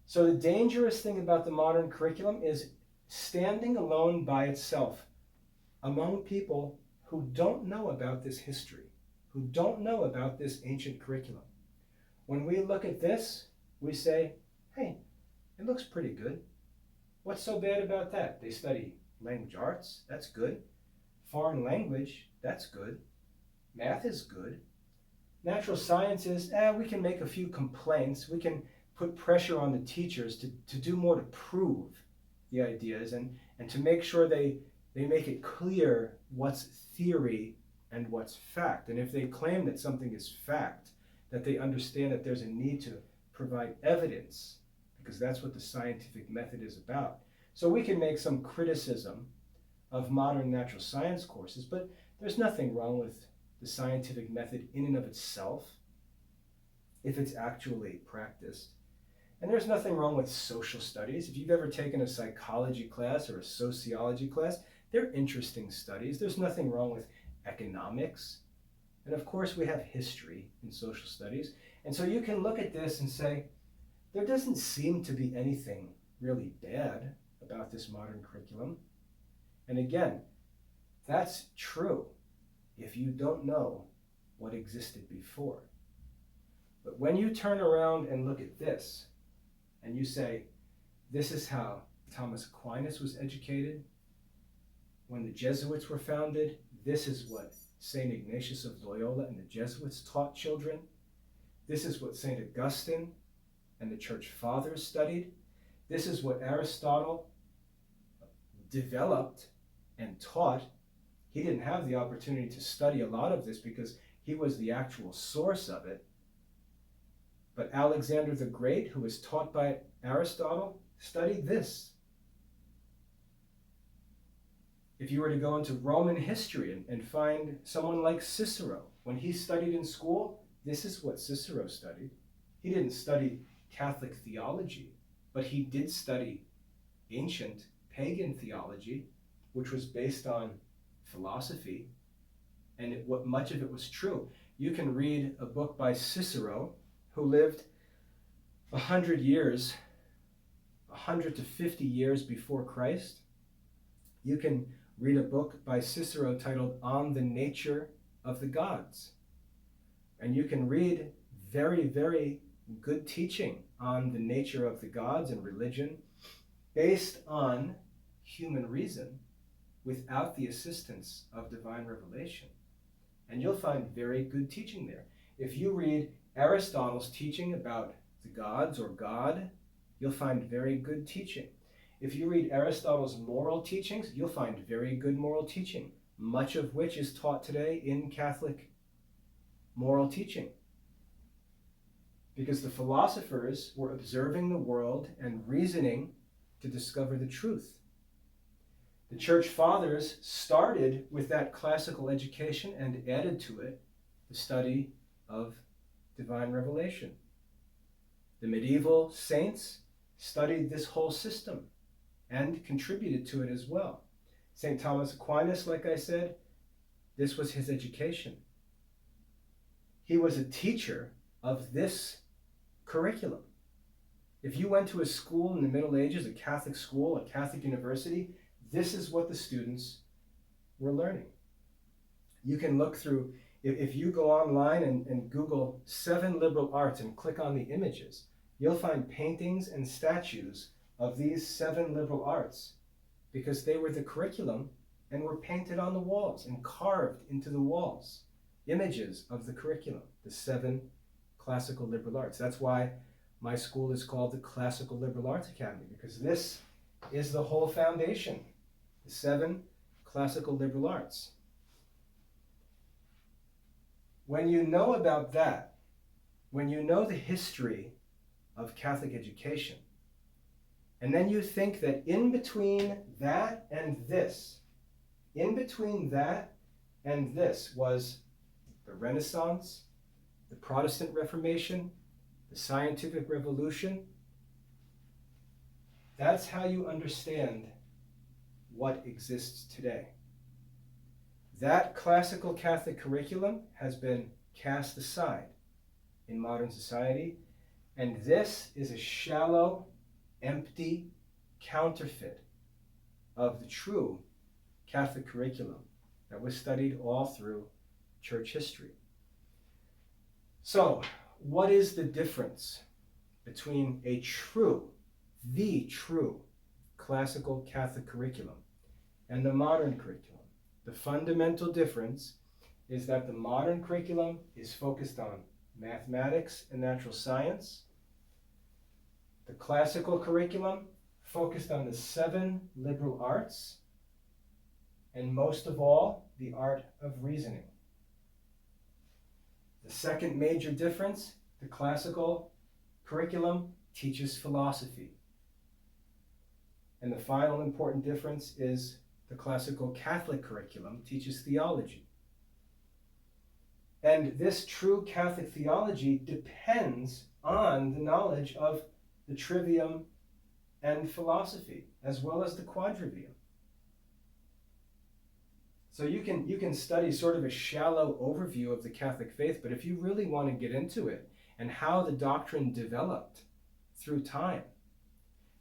So the dangerous thing about the modern curriculum is standing alone by itself among people who don't know about this history, who don't know about this ancient curriculum. When we look at this, we say, hey, it looks pretty good. What's so bad about that? They study language arts, that's good. Foreign language, that's good. Math is good. Natural sciences, we can make a few complaints. We can put pressure on the teachers to do more to prove the ideas and to make sure they make it clear what's theory and what's fact. And if they claim that something is fact, that they understand that there's a need to provide evidence, because that's what the scientific method is about. So we can make some criticism of modern natural science courses, but there's nothing wrong with the scientific method in and of itself if it's actually practiced. And there's nothing wrong with social studies. If you've ever taken a psychology class or a sociology class, they're interesting studies. There's nothing wrong with economics. And of course, we have history in social studies. And so you can look at this and say, there doesn't seem to be anything really bad about this modern curriculum. And again, that's true if you don't know what existed before. But when you turn around and look at this, and you say, this is how Thomas Aquinas was educated, when the Jesuits were founded, this is what St. Ignatius of Loyola and the Jesuits taught children, this is what St. Augustine and the Church Fathers studied, this is what Aristotle developed and taught. He didn't have the opportunity to study a lot of this because he was the actual source of it. But Alexander the Great, who was taught by Aristotle, studied this. If you were to go into Roman history and find someone like Cicero, when he studied in school, this is what Cicero studied. He didn't study Catholic theology, but he did study ancient pagan theology, which was based on philosophy, and much of it was true. You can read a book by Cicero, who lived 100 years, 100 to 50 years before Christ. You can read a book by Cicero titled On the Nature of the Gods. And you can read very, very good teaching on the nature of the gods and religion based on human reason without the assistance of divine revelation. And you'll find very good teaching there. If you read Aristotle's teaching about the gods or God, you'll find very good teaching. If you read Aristotle's moral teachings, you'll find very good moral teaching, much of which is taught today in Catholic moral teaching. Because the philosophers were observing the world and reasoning to discover the truth. The Church Fathers started with that classical education and added to it the study of divine revelation. The medieval saints studied this whole system and contributed to it as well. St. Thomas Aquinas, like I said, this was his education. He was a teacher of this curriculum. If you went to a school in the Middle Ages, a Catholic school, a Catholic university, this is what the students were learning. You can look through, if you go online and Google 7 liberal arts and click on the images, you'll find paintings and statues of these 7 liberal arts because they were the curriculum and were painted on the walls and carved into the walls. Images of the curriculum, the 7 classical liberal arts. That's why my school is called the Classical Liberal Arts Academy, because this is the whole foundation, the 7 classical liberal arts. When you know about that, when you know the history of Catholic education, and then you think that in between that and this, was the Renaissance, the Protestant Reformation, the Scientific Revolution, that's how you understand what exists today. That classical Catholic curriculum has been cast aside in modern society, and this is a shallow, empty counterfeit of the true Catholic curriculum that was studied all through church history. So, what is the difference between the true classical Catholic curriculum and the modern curriculum? The fundamental difference is that the modern curriculum is focused on mathematics and natural science. The classical curriculum focused on the 7 liberal arts, and most of all, the art of reasoning. The second major difference, the classical curriculum teaches philosophy. And the final important difference is the classical Catholic curriculum teaches theology. And this true Catholic theology depends on the knowledge of the trivium and philosophy, as well as the quadrivium. So you can study sort of a shallow overview of the Catholic faith, but if you really want to get into it and how the doctrine developed through time,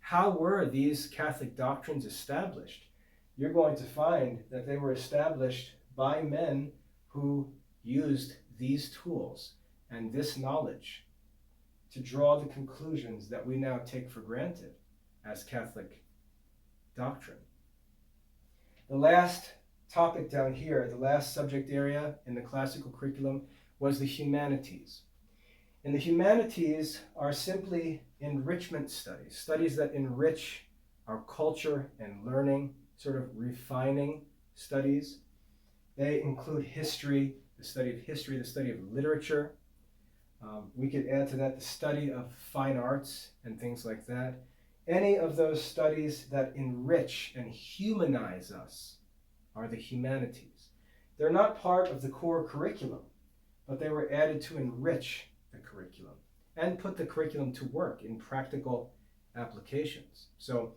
how were these Catholic doctrines established, you're going to find that they were established by men who used these tools and this knowledge to draw the conclusions that we now take for granted as Catholic doctrine. The last topic down here, the last subject area in the classical curriculum, was the humanities. And the humanities are simply enrichment studies, studies that enrich our culture and learning, sort of refining studies. They include history, the study of history, the study of literature. We could add to that the study of fine arts and things like that. Any of those studies that enrich and humanize us are the humanities. They're not part of the core curriculum, but they were added to enrich the curriculum and put the curriculum to work in practical applications. So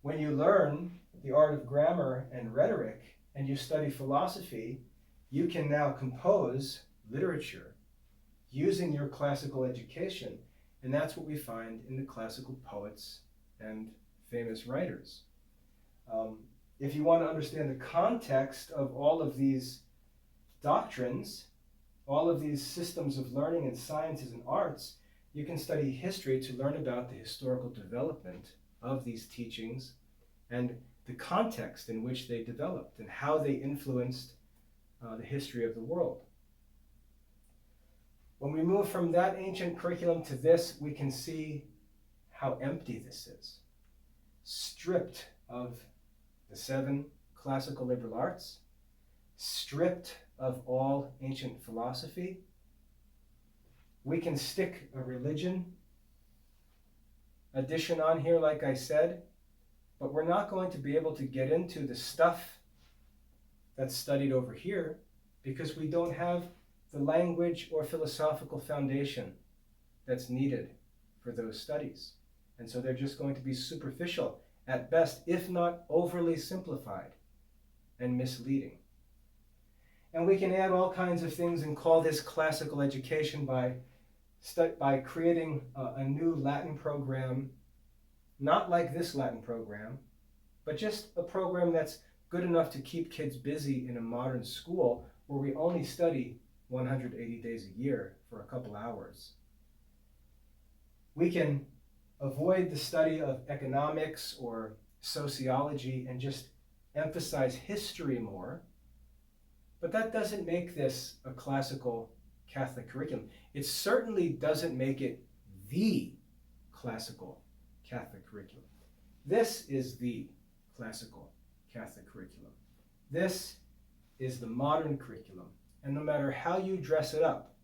when you learn the art of grammar and rhetoric and you study philosophy, you can now compose literature using your classical education, and that's what we find in the classical poets and famous writers. If you want to understand the context of all of these doctrines, all of these systems of learning and sciences and arts, you can study history to learn about the historical development of these teachings and the context in which they developed and how they influenced the history of the world. When we move from that ancient curriculum to this, we can see how empty this is. Stripped of the 7 classical liberal arts, stripped of all ancient philosophy. We can stick a religion addition on here, like I said, but we're not going to be able to get into the stuff that's studied over here because we don't have the language or philosophical foundation that's needed for those studies. And so they're just going to be superficial at best, if not overly simplified and misleading. And we can add all kinds of things and call this classical education by creating a new Latin program, not like this Latin program, but just a program that's good enough to keep kids busy in a modern school where we only study 180 days a year for a couple hours. We can avoid the study of economics or sociology and just emphasize history more, but that doesn't make this a classical Catholic curriculum. It certainly doesn't make it the classical Catholic curriculum. This is the classical Catholic curriculum. This is the modern curriculum. And no matter how you dress it up,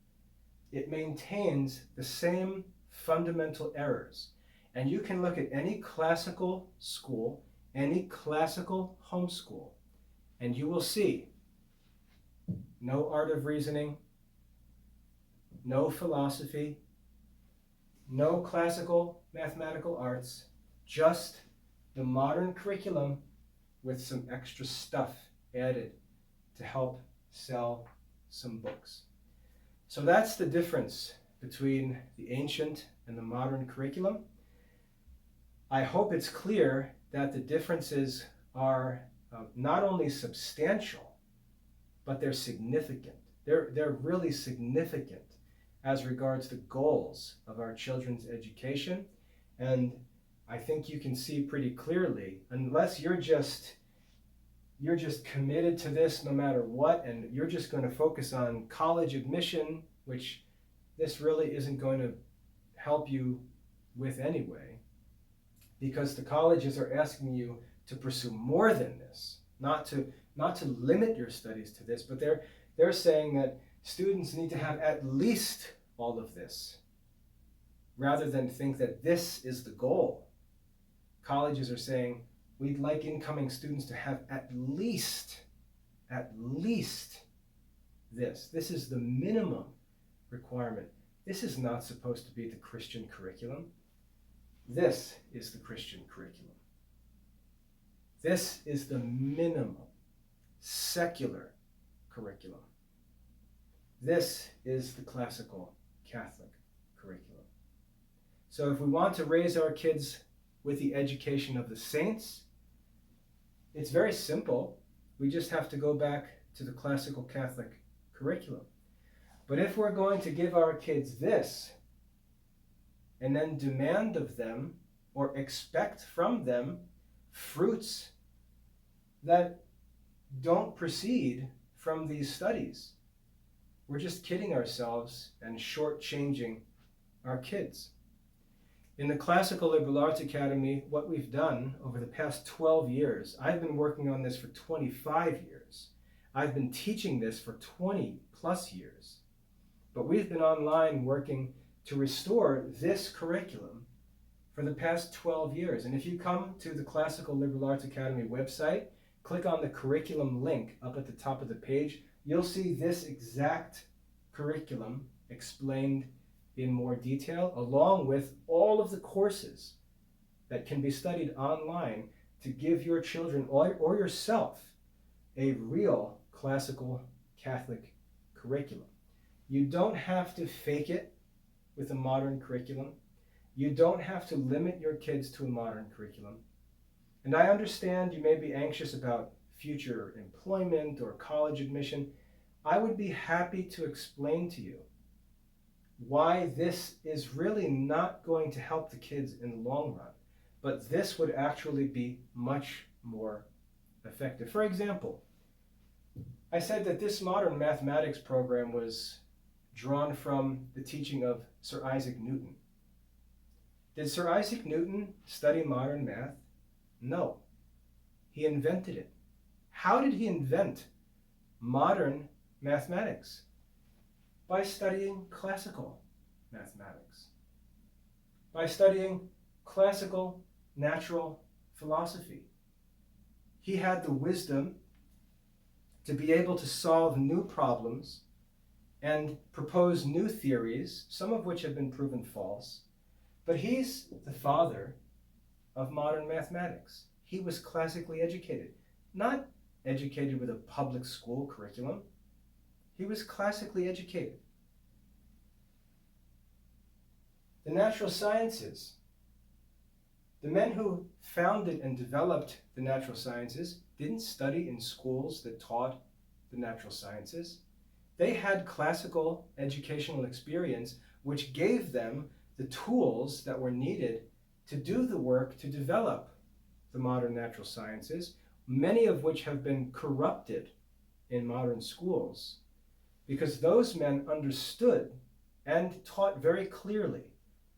it maintains the same fundamental errors. And you can look at any classical school, any classical homeschool, and you will see no art of reasoning, no philosophy, no classical mathematical arts, just the modern curriculum with some extra stuff added to help sell some books. So that's the difference between the ancient and the modern curriculum. I hope it's clear that the differences are not only substantial, but they're significant. They're really significant as regards the goals of our children's education. And I think you can see pretty clearly, unless you're just you're just committed to this no matter what, and you're just going to focus on college admission, which this really isn't going to help you with anyway, because the colleges are asking you to pursue more than this, not to limit your studies to this, but they're saying that students need to have at least all of this, rather than think that this is the goal. Colleges are saying, we'd like incoming students to have at least this. This is the minimum requirement. This is not supposed to be the Christian curriculum. This is the Christian curriculum. This is the minimum secular curriculum. This is the classical Catholic curriculum. So if we want to raise our kids with the education of the saints, it's very simple. We just have to go back to the classical Catholic curriculum. But if we're going to give our kids this, and then demand of them or expect from them fruits that don't proceed from these studies, we're just kidding ourselves and shortchanging our kids. In the Classical Liberal Arts Academy, what we've done over the past 12 years, I've been working on this for 25 years. I've been teaching this for 20 plus years. But we've been online working to restore this curriculum for the past 12 years. And if you come to the Classical Liberal Arts Academy website, click on the curriculum link up at the top of the page, you'll see this exact curriculum explained in more detail, along with all of the courses that can be studied online to give your children or yourself a real classical Catholic curriculum. You don't have to fake it with a modern curriculum. You don't have to limit your kids to a modern curriculum. And I understand you may be anxious about future employment or college admission. I would be happy to explain to you why this is really not going to help the kids in the long run, but this would actually be much more effective. For example, I said that this modern mathematics program was drawn from the teaching of Sir Isaac Newton. Did Sir Isaac Newton study modern math? No. He invented it. How did he invent modern mathematics? By studying classical mathematics. By studying classical natural philosophy. He had the wisdom to be able to solve new problems and propose new theories, some of which have been proven false. But he's the father of modern mathematics. He was classically educated, not educated with a public school curriculum. He was classically educated. The natural sciences, the men who founded and developed the natural sciences didn't study in schools that taught the natural sciences. They had classical educational experience, which gave them the tools that were needed to do the work to develop the modern natural sciences, many of which have been corrupted in modern schools, because those men understood and taught very clearly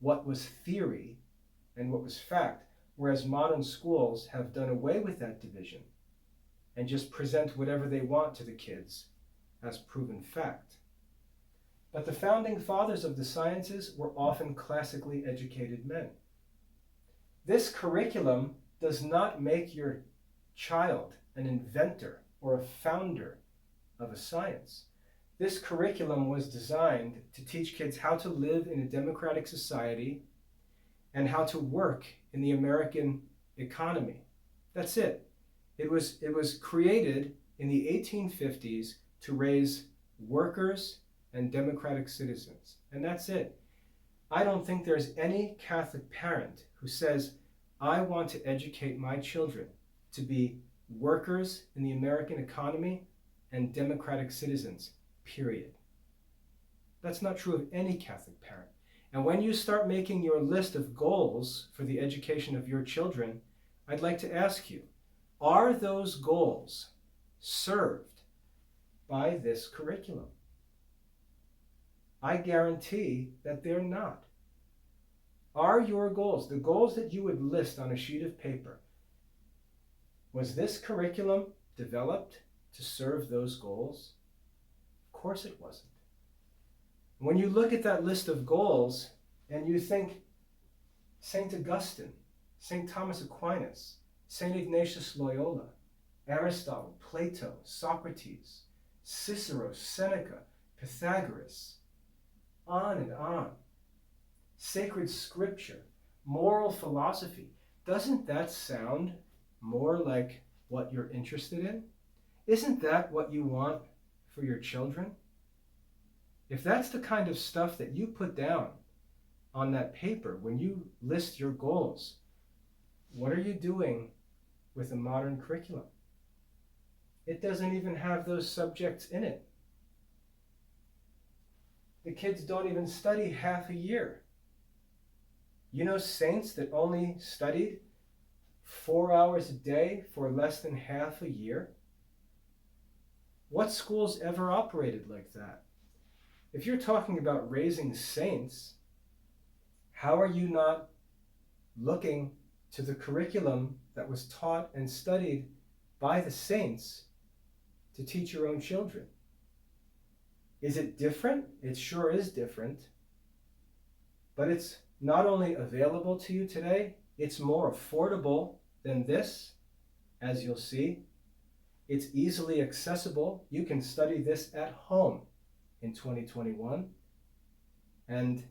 what was theory and what was fact, whereas modern schools have done away with that division and just present whatever they want to the kids as proven fact. But the founding fathers of the sciences were often classically educated men. This curriculum does not make your child an inventor or a founder of a science. This curriculum was designed to teach kids how to live in a democratic society and how to work in the American economy. That's it. It was created in the 1850s to raise workers and democratic citizens. And that's it. I don't think there's any Catholic parent who says, I want to educate my children to be workers in the American economy and democratic citizens, period. That's not true of any Catholic parent. And when you start making your list of goals for the education of your children, I'd like to ask you, Are those goals served by this curriculum? I guarantee that they're not. Are your goals, the goals that you would list on a sheet of paper, was this curriculum developed to serve those goals? Of course it wasn't. When you look at that list of goals and you think St. Augustine, St. Thomas Aquinas, St. Ignatius Loyola, Aristotle, Plato, Socrates, Cicero, Seneca, Pythagoras, on and on, sacred scripture, moral philosophy, doesn't that sound more like what you're interested in? Isn't that what you want for your children? If that's the kind of stuff that you put down on that paper when you list your goals, what are you doing with a modern curriculum? It doesn't even have those subjects in it. The kids don't even study half a year. You know saints that only studied 4 hours a day for less than half a year? What schools ever operated like that? If you're talking about raising saints, how are you not looking to the curriculum that was taught and studied by the saints to teach your own children? Is it different? It sure is different. But it's not only available to you today, it's more affordable than this, as you'll see. It's easily accessible. You can study this at home in 2021. And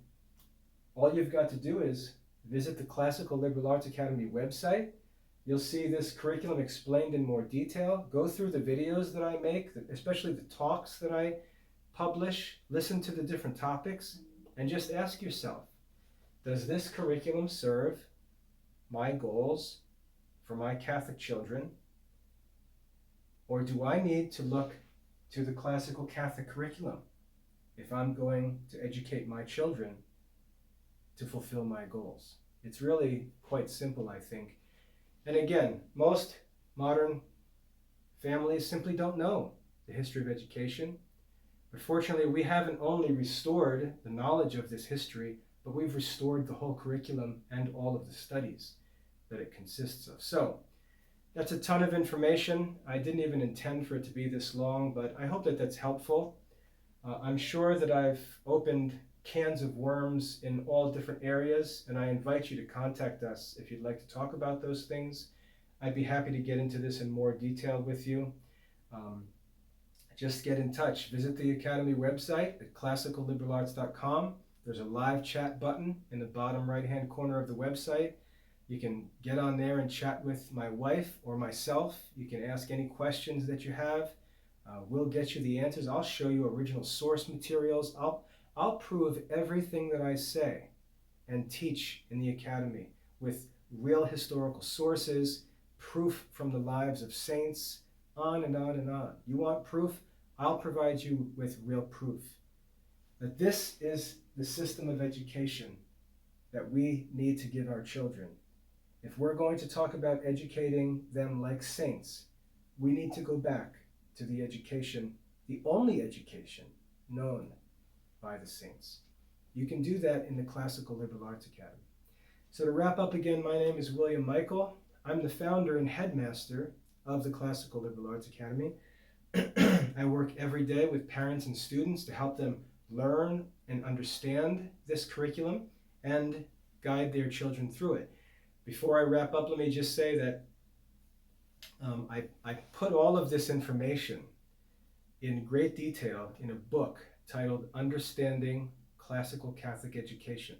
all you've got to do is visit the Classical Liberal Arts Academy website. You'll see this curriculum explained in more detail. Go through the videos that I make, especially the talks that I publish. Listen to the different topics and just ask yourself, does this curriculum serve my goals for my Catholic children? Or do I need to look to the classical Catholic curriculum if I'm going to educate my children to fulfill my goals? It's really quite simple, I think. And again, most modern families simply don't know the history of education. But fortunately, we haven't only restored the knowledge of this history, but we've restored the whole curriculum and all of the studies that it consists of. So that's a ton of information. I didn't even intend for it to be this long, but I hope that that's helpful. I'm sure that I've opened cans of worms in all different areas, and I invite you to contact us if you'd like to talk about those things. I'd be happy to get into this in more detail with you. Just get in touch. Visit the Academy website at classicalliberarts.com. There's a live chat button in the bottom right-hand corner of the website. You can get on there and chat with my wife or myself. You can ask any questions that you have. We'll get you the answers. I'll show you original source materials. I'll prove everything that I say and teach in the Academy with real historical sources, proof from the lives of saints, on and on and on. You want proof? I'll provide you with real proof that this is the system of education that we need to give our children. If we're going to talk about educating them like saints, we need to go back to the education, the only education known by the saints. You can do that in the Classical Liberal Arts Academy. So to wrap up again, my name is William Michael. I'm the founder and headmaster of the Classical Liberal Arts Academy. I work every day with parents and students to help them learn and understand this curriculum and guide their children through it. Before I wrap up, let me just say that I put all of this information in great detail in a book titled Understanding Classical Catholic Education.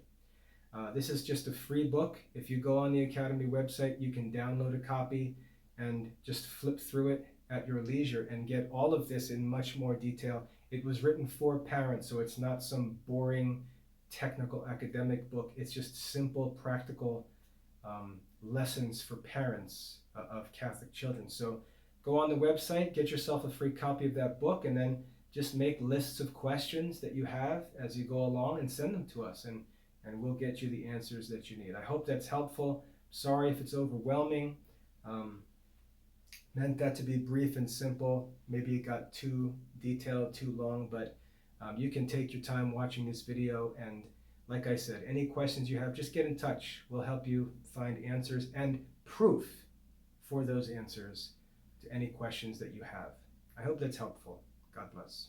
This is just a free book. If you go on the Academy website, you can download a copy and just flip through it at your leisure and get all of this in much more detail. It was written for parents, so it's not some boring technical academic book. It's just simple, practical lessons for parents of Catholic children. So go on the website, get yourself a free copy of that book, and then just make lists of questions that you have as you go along and send them to us, and we'll get you the answers that you need. I hope that's helpful. Sorry if it's overwhelming. Meant that to be brief and simple. Maybe it got too detailed, too long, but you can take your time watching this video, and like I said, any questions you have, just get in touch. We'll help you find answers and proof for those answers to any questions that you have. I hope that's helpful. God bless.